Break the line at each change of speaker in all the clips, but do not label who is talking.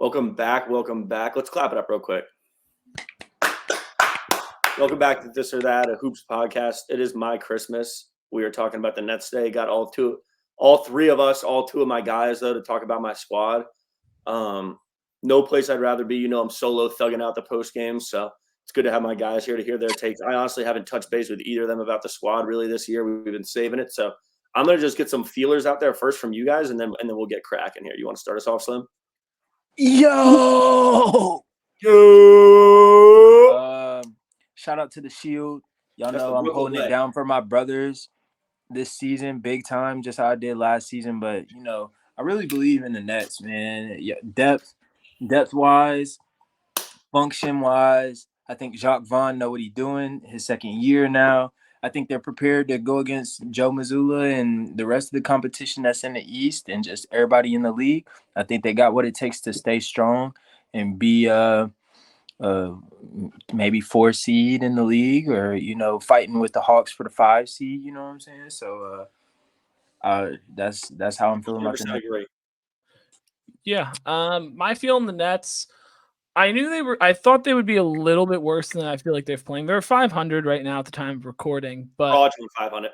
Welcome back. Let's clap it up real quick. Welcome back to This or That, a Hoops podcast. It is my Christmas. We are talking about the Nets today. Got all two of my guys, though, to talk about my squad. No place I'd rather be. I'm solo thugging out the post game, so it's good to have my guys here to hear their takes. I honestly haven't touched base with either of them about the squad really this year. We've been saving it, so I'm going to just get some feelers out there first from you guys, and then we'll get cracking here. You want to start us off, Slim?
Yo! Shout out to the Shield. Y'all know I'm holding it down for my brothers this season, big time, just how I did last season. But, I really believe in the Nets, man. Yeah, depth-wise, function-wise, I think Jacques Vaughn know what he's doing, his second year now. I think they're prepared to go against Joe Mazzulla and the rest of the competition that's in the East and just everybody in the league. I think they got what it takes to stay strong and be maybe 4 seed in the league or, fighting with the Hawks for the 5 seed, you know what I'm saying? So that's how I'm feeling about the Nets.
Yeah. My feel in the Nets, I thought they would be a little bit worse than I feel like they're playing. They're 500 right now at the time of recording, but
500.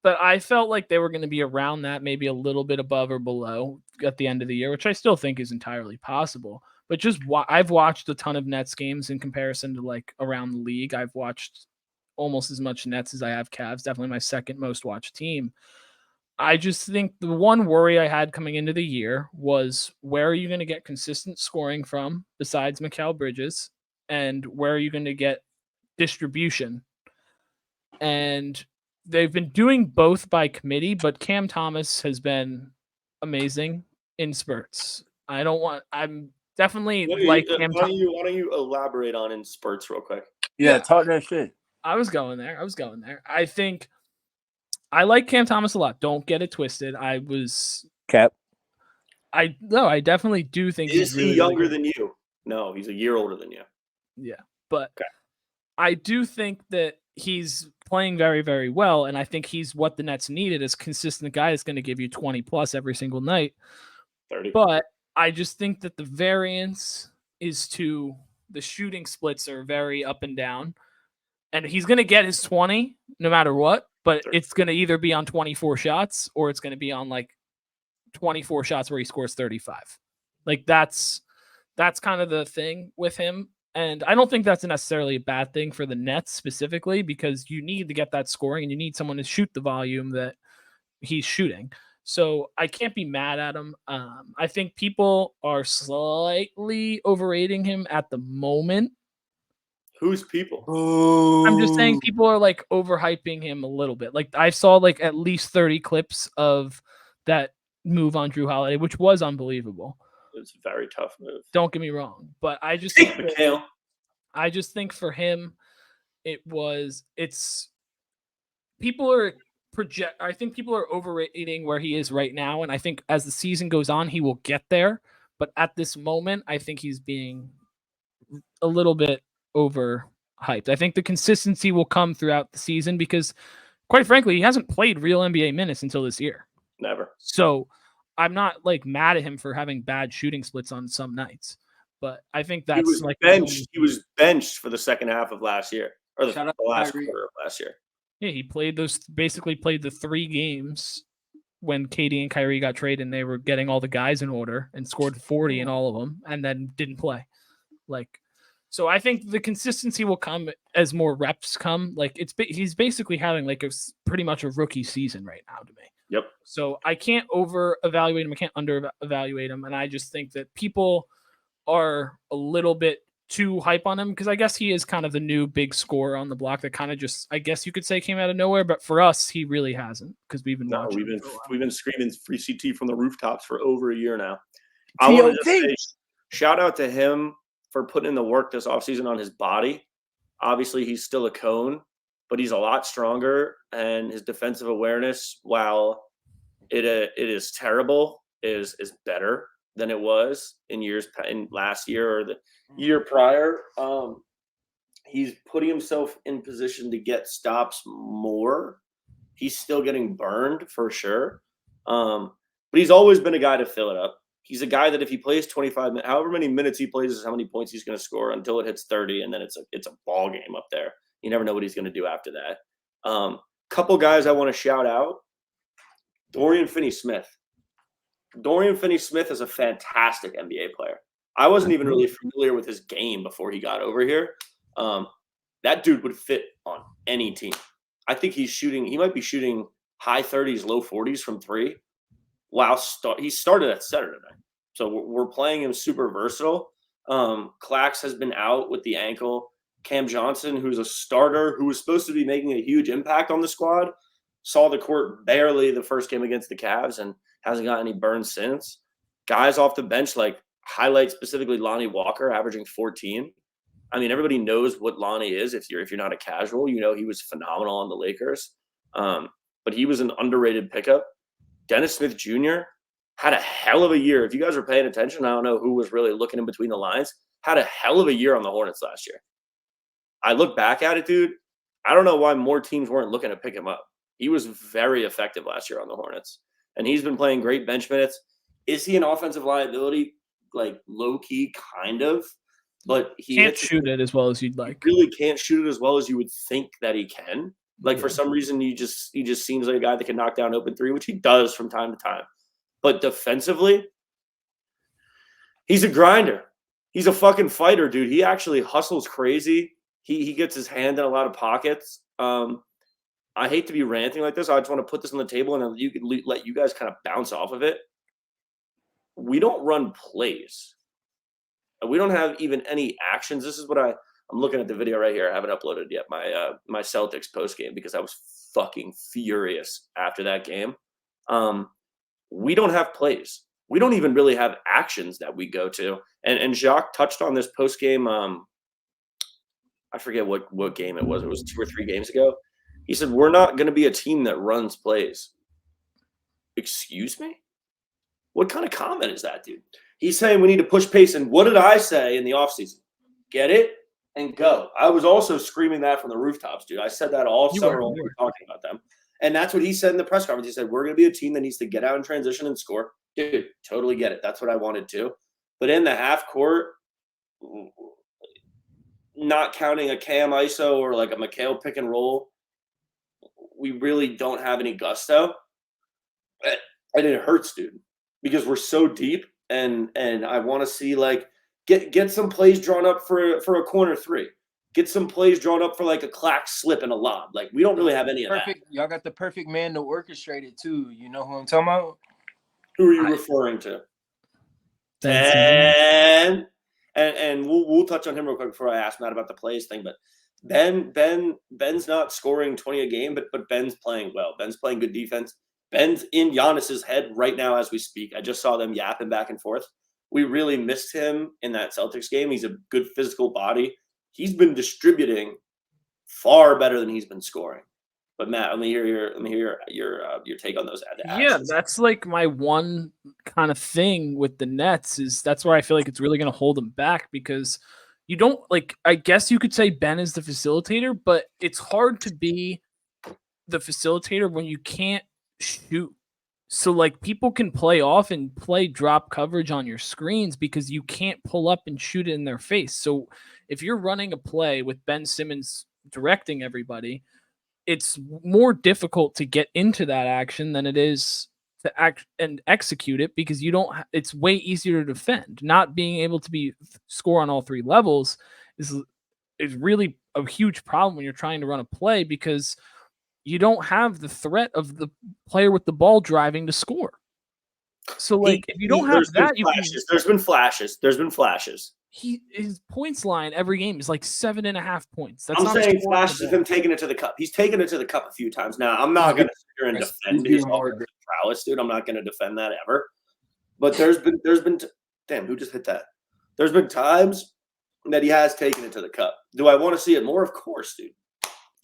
But I felt like they were going to be around that, maybe a little bit above or below at the end of the year, which I still think is entirely possible. But I've watched a ton of Nets games in comparison to like around the league. I've watched almost as much Nets as I have Cavs. Definitely my second most watched team. I just think the one worry I had coming into the year was where are you going to get consistent scoring from besides Mikal Bridges, and where are you going to get distribution? And they've been doing both by committee, but Cam Thomas has been amazing in spurts. I'm definitely like Cam Thomas.
Why don't you elaborate on in spurts real quick?
Yeah, talk that shit.
I was going there. I think I like Cam Thomas a lot. Don't get it twisted. I definitely do think
he's really younger than you. No, he's a year older than you.
Yeah, but okay. I do think that he's playing very, very well, and I think he's what the Nets needed is consistent guy that's going to give you 20 plus every single night.
30.
But I just think that the variance is to the shooting splits are very up and down, and he's going to get his 20 no matter what, but 30. It's going to either be on 24 shots or it's going to be on like 24 shots where he scores 35. Like that's kind of the thing with him. And I don't think that's necessarily a bad thing for the Nets specifically because you need to get that scoring and you need someone to shoot the volume that he's shooting. So I can't be mad at him. I think people are slightly overrating him at the moment.
Who's people?
I'm just saying people are like overhyping him a little bit. Like I saw like at least 30 clips of that move on Drew Holiday, which was unbelievable.
It's a very tough move.
Don't get me wrong, but I just think for him, I think people are overrating where he is right now, and I think as the season goes on, he will get there. But at this moment, I think he's being a little bit overhyped. I think the consistency will come throughout the season because, quite frankly, he hasn't played real NBA minutes until this year.
Never.
So I'm not like mad at him for having bad shooting splits on some nights, but I think that's
he was benched for the second half of last year or the last quarter of last year.
Yeah, he played the 3 games when KD and Kyrie got traded and they were getting all the guys in order and scored 40 in all of them and then didn't play. So I think the consistency will come as more reps come. He's basically having like pretty much a rookie season right now to me.
Yep.
So I can't over-evaluate him. I can't under-evaluate him. And I just think that people are a little bit too hype on him because I guess he is kind of the new big scorer on the block that kind of just, I guess you could say, came out of nowhere. But for us, he really hasn't because we've been watching.
We've been screaming free CT from the rooftops for over a year now. I want to just say, shout out to him for putting in the work this offseason on his body. Obviously, he's still a cone, but he's a lot stronger, and his defensive awareness, while it is terrible, is better than it was in last year or the year prior. He's putting himself in position to get stops more. He's still getting burned for sure, but he's always been a guy to fill it up. He's a guy that if he plays 25 minutes, however many minutes he plays is how many points he's going to score until it hits 30, and then it's a ball game up there. You never know what he's going to do after that. Couple guys I want to shout out. Dorian Finney-Smith. Dorian Finney-Smith is a fantastic NBA player. I wasn't even really familiar with his game before he got over here. That dude would fit on any team. I think he might be shooting high 30s, low 40s from three. Wow, he started at center tonight. So we're playing him super versatile. Clax has been out with the ankle. Cam Johnson, who's a starter, who was supposed to be making a huge impact on the squad, saw the court barely the first game against the Cavs and hasn't got any burns since. Guys off the bench, like highlight specifically Lonnie Walker, averaging 14. I mean, everybody knows what Lonnie is. If you're not a casual, you know he was phenomenal on the Lakers. But he was an underrated pickup. Dennis Smith Jr. had a hell of a year. If you guys were paying attention, I don't know who was really looking in between the lines, had a hell of a year on the Hornets last year. I look back at it, dude. I don't know why more teams weren't looking to pick him up. He was very effective last year on the Hornets, and he's been playing great bench minutes. Is he an offensive liability? Like low-key, kind of. But he
can't shoot it as well as you'd like.
Really can't shoot it as well as you would think that he can. Like for some reason, he just seems like a guy that can knock down open three, which he does from time to time. But defensively, he's a grinder. He's a fucking fighter, dude. He actually hustles crazy. He gets his hand in a lot of pockets. I hate to be ranting like this. I just want to put this on the table and you can let you guys kind of bounce off of it. We don't run plays. We don't have even any actions. This is what I'm looking at the video right here. I haven't uploaded yet my Celtics post game because I was fucking furious after that game. We don't have plays. We don't even really have actions that we go to. And Jacques touched on this post game. I forget what game it was. It was 2 or 3 games ago. He said, we're not going to be a team that runs plays. Excuse me? What kind of comment is that, dude? He's saying we need to push pace. And what did I say in the offseason? Get it and go. I was also screaming that from the rooftops, dude. I said that all summer when we were talking about them. And that's what he said in the press conference. He said, we're going to be a team that needs to get out in transition and score. Dude, totally get it. That's what I wanted to. But in the half court, not counting a Cam ISO or like a Mikal pick and roll, we really don't have any gusto. And it hurts, dude, because we're so deep. And I want to see like get some plays drawn up for a corner three. Get some plays drawn up for like a clack slip and a lob. Like we don't really have any of that.
Y'all got the perfect man to orchestrate it too. You know who I'm talking about?
Who are you referring to? And we'll touch on him real quick before I ask Matt about the plays thing. But Ben's not scoring 20 a game, but Ben's playing well. Ben's playing good defense. Ben's in Giannis's head right now as we speak. I just saw them yapping back and forth. We really missed him in that Celtics game. He's a good physical body. He's been distributing far better than he's been scoring. But Matt, let me hear your take on those actions.
Yeah, that's like my one kind of thing with the Nets is that's where I feel like it's really going to hold them back because you don't like. I guess you could say Ben is the facilitator, but it's hard to be the facilitator when you can't shoot. So like people can play off and play drop coverage on your screens because you can't pull up and shoot it in their face. So if you're running a play with Ben Simmons directing everybody, it's more difficult to get into that action than it is to act and execute it because you don't. It's way easier to defend. Not being able to score on all 3 levels is really a huge problem when you're trying to run a play because you don't have the threat of the player with the ball driving to score. So like if you don't have that,
there's been flashes.
His points line every game is like 7.5 points. That's
I'm saying flashes of him taking it to the cup. He's taken it to the cup a few times. Now I'm not going to sit here and defend his offensive prowess, dude. I'm not going to defend that ever. But there's been damn, who just hit that? There's been times that he has taken it to the cup. Do I want to see it more? Of course, dude.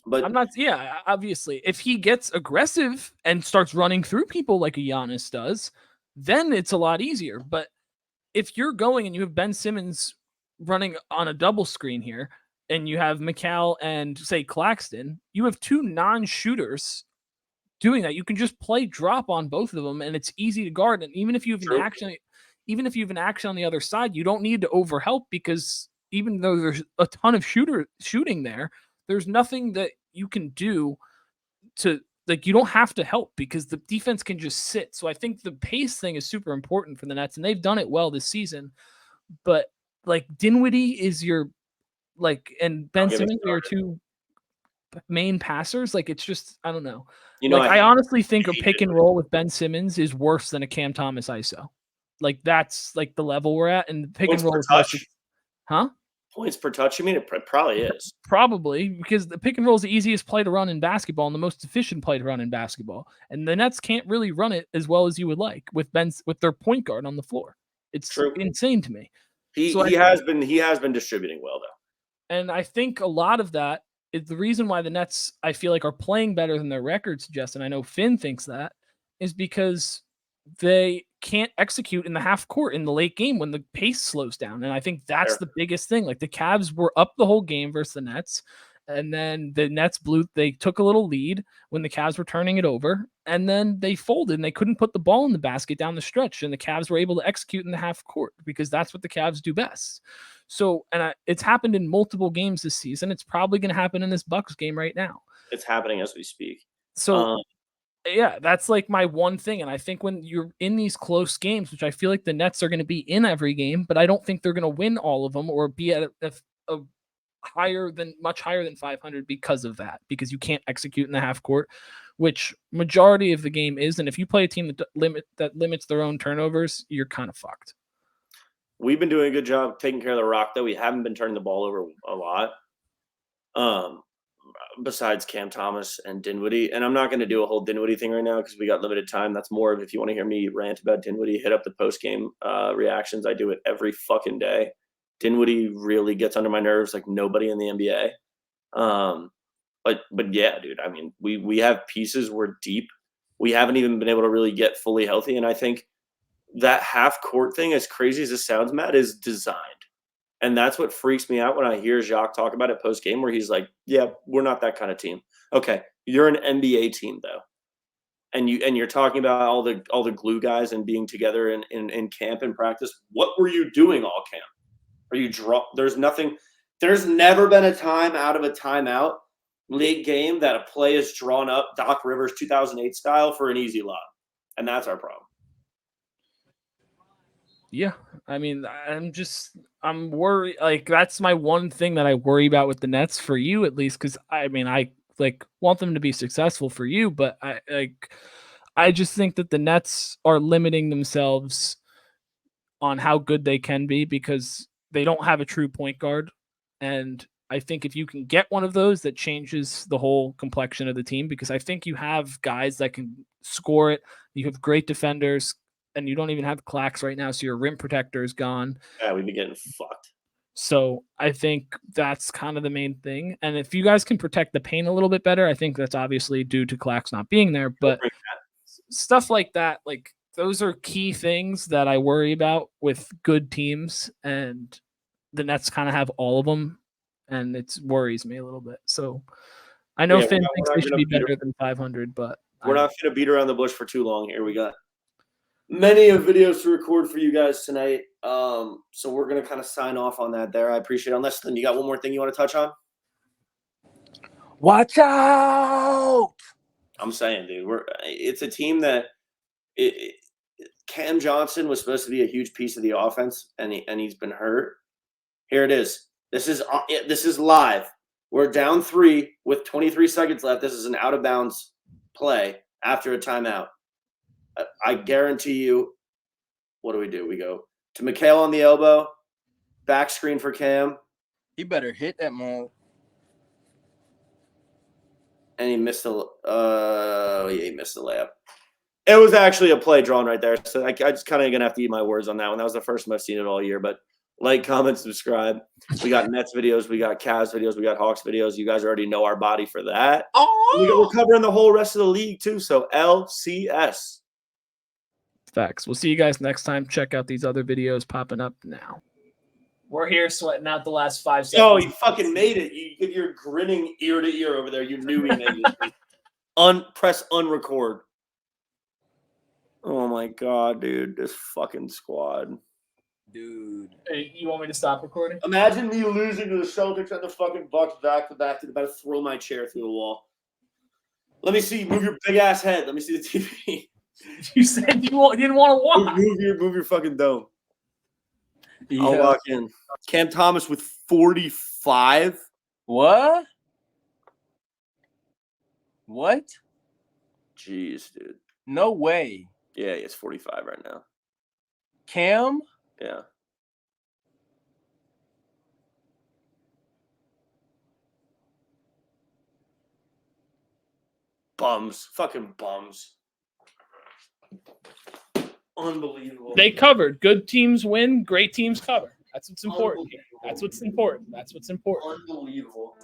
But
I'm not. Yeah, obviously, if he gets aggressive and starts running through people like a Giannis does, then it's a lot easier. But if you're going and you have Ben Simmons running on a double screen here, and you have Mikal and say Claxton, you have 2 non-shooters doing that. You can just play drop on both of them, and it's easy to guard. And even if you have an action, even if you have an action on the other side, you don't need to overhelp, because even though there's a ton of shooting there, there's nothing that you can do to, like, you don't have to help because the defense can just sit. So I think the pace thing is super important for the Nets, and they've done it well this season. But like Dinwiddie is your and Ben Simmons are your two main passers. Like, it's just, I don't know. I honestly think a pick and roll with Ben Simmons is worse than a Cam Thomas ISO. Like, that's like the level we're at, and the pick and roll is
touch.
Huh?
Points per touch? I mean, it probably is.
Probably, because the pick and roll is the easiest play to run in basketball and the most efficient play to run in basketball. And the Nets can't really run it as well as you would like with their point guard on the floor. It's
true.
Insane to me.
He has been distributing well, though.
And I think a lot of that is the reason why the Nets, I feel like, are playing better than their record suggests, and I know Finn thinks that, is because they can't execute in the half court in the late game when the pace slows down. And I think that's the biggest thing. Like, the Cavs were up the whole game versus the Nets, and then the Nets they took a little lead when the Cavs were turning it over, and then they folded and they couldn't put the ball in the basket down the stretch, and the Cavs were able to execute in the half court because that's what the Cavs do best. So, and it's happened in multiple games this season. It's probably going to happen in this Bucks game right now.
It's happening as we speak.
So, yeah, that's like my one thing. And I think when you're in these close games, which I feel like the Nets are going to be in every game, but I don't think they're going to win all of them or be at a much higher than 500 because of that, because you can't execute in the half court, which majority of the game is. And if you play a team that limits their own turnovers, you're kind of fucked.
We've been doing a good job taking care of the rock, though. We haven't been turning the ball over a lot. Besides Cam Thomas and Dinwiddie. And I'm not going to do a whole Dinwiddie thing right now because we got limited time. That's more of, if you want to hear me rant about Dinwiddie, hit up the post-game reactions. I do it every fucking day. Dinwiddie really gets under my nerves like nobody in the NBA. But yeah, dude, I mean, we have pieces. We're deep. We haven't even been able to really get fully healthy. And I think that half-court thing, as crazy as it sounds, Matt, is designed. And that's what freaks me out when I hear Jacques talk about it post-game, where he's like, yeah, we're not that kind of team. Okay, you're an NBA team, though. And you're talking about all the glue guys and being together in camp and practice. What were you doing all camp? Are you There's nothing. There's never been a time out of a timeout late game that a play is drawn up Doc Rivers 2008 style for an easy lob. And that's our problem.
Yeah, I mean, I'm worried. Like, that's my one thing that I worry about with the Nets, for you at least, because I mean, I want them to be successful for you, but I just think that the Nets are limiting themselves on how good they can be because they don't have a true point guard, and I think if you can get one of those, that changes the whole complexion of the team, because I think you have guys that can score it. You have great defenders. And you don't even have Clax right now, so your rim protector is gone.
Yeah, we've been getting fucked.
So I think that's kind of the main thing. And if you guys can protect the paint a little bit better, I think that's obviously due to Clax not being there. But stuff like that, like, those are key things that I worry about with good teams. And the Nets kind of have all of them, and it worries me a little bit. So I know Finn thinks they should be better than 500, but
we're not going to beat around the bush for too long here. We got many of videos to record for you guys tonight. So we're going to kind of sign off on that there. I appreciate it. Unless, then you got one more thing you want to touch on?
Watch out!
I'm saying, dude, it's a team that Cam Johnson was supposed to be a huge piece of the offense, and he's been hurt. Here it is. This is live. We're down 3 with 23 seconds left. This is an out of bounds play after a timeout. I guarantee you, what do? We go to Mikal on the elbow, back screen for Cam.
He better hit that move.
And he missed he missed the layup. It was actually a play drawn right there. So I just kind of going to have to eat my words on that one. That was the first time I've seen it all year. But like, comment, subscribe. We got Nets videos. We got Cavs videos. We got Hawks videos. You guys already know our body for that. We're covering the whole rest of the league, too. So LCS.
Facts. We'll see you guys next time. Check out these other videos popping up now. We're here sweating out the last 5 seconds.
Oh, you fucking made it. You're grinning ear to ear over there. You knew he made it. Press unrecord. Oh my god, dude, this fucking squad.
Dude.
Hey, you want me to stop recording?
Imagine me losing to the Celtics and the fucking Bucks back to back. About to throw my chair through the wall. Let me see. Move your big ass head. Let me see the TV.
You said you didn't want to watch.
Move your fucking dome.
Yeah.
I'll lock in. Cam Thomas with 45.
What? What?
Jeez, dude.
No way.
Yeah, it's 45 right now.
Cam?
Yeah. Bums. Fucking bums. Unbelievable.
They covered. Good teams win. Great teams cover. That's what's important here. That's what's important. That's what's important.
Unbelievable.